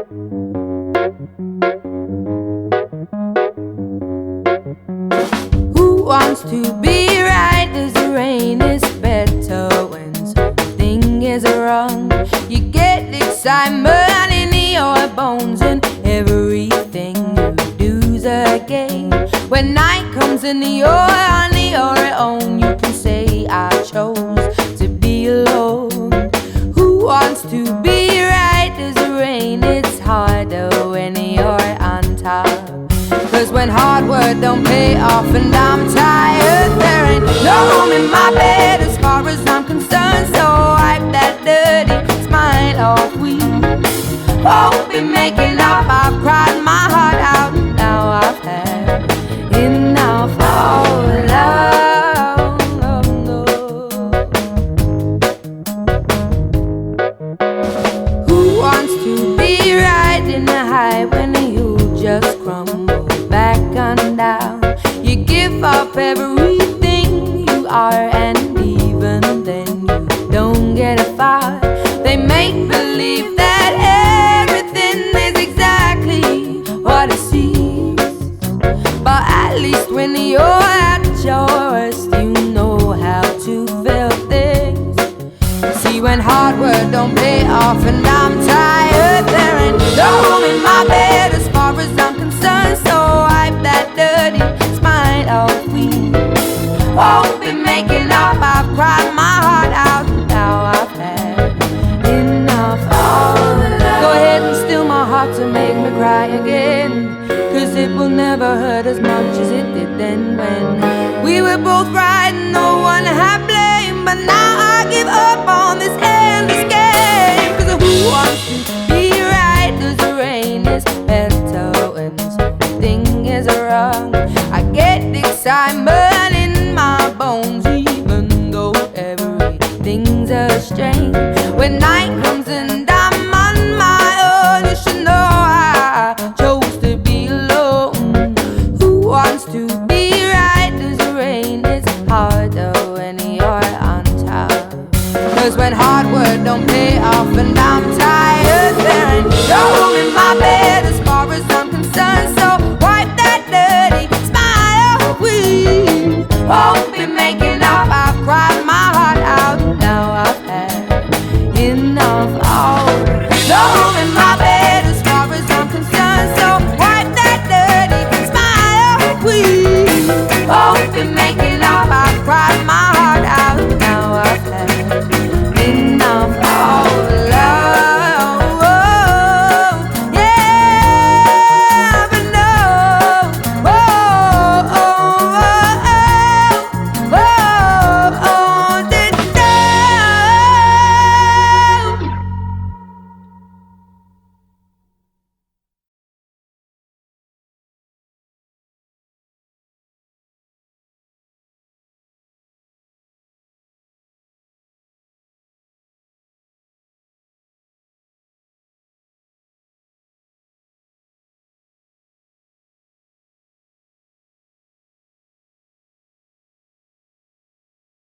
Who wants to be right? Does the rain is better when something is wrong? You get excitement in your bones and everything you do's a game. When night comes and you're on your own, you can say I chose to be alone. Who wants to be right? Does the rain? It's harder when you're on top. Cause when hard work don't pay off and I'm tired, there ain't no room in my bed as far as I'm concerned. So wipe that dirty smile off. We won't be making up. I've cried my heart out. Now I've had enough of love. Who wants to be right in the high when you just crumble back on down? You give up everything you are, and even then you don't get far. They make believe that everything is exactly what it seems, but at least when you're at your worst, you know how to feel things. See, when hard work don't pay off and I'm tired, there ain't no room in my bed as far as I'm concerned. So wipe that dirty smile off. We won't be making up. I've cried my heart out. Now I've had enough of love. Go ahead and steal my heart to make me cry again, cause it will never hurt as much as it did then when we were both right and no one had blame. But now I give up on this endless game. Cause who wants to be right? Does the rain is better when something is wrong? I get excitement in my bones even though everything's a strain. When night comes and I'm on my own, you should know I chose to be alone. Who wants to be right? Does the rain is harder when you're on top. Cause when hard work don't pay off and I'm tired, there ain't no room in my bed.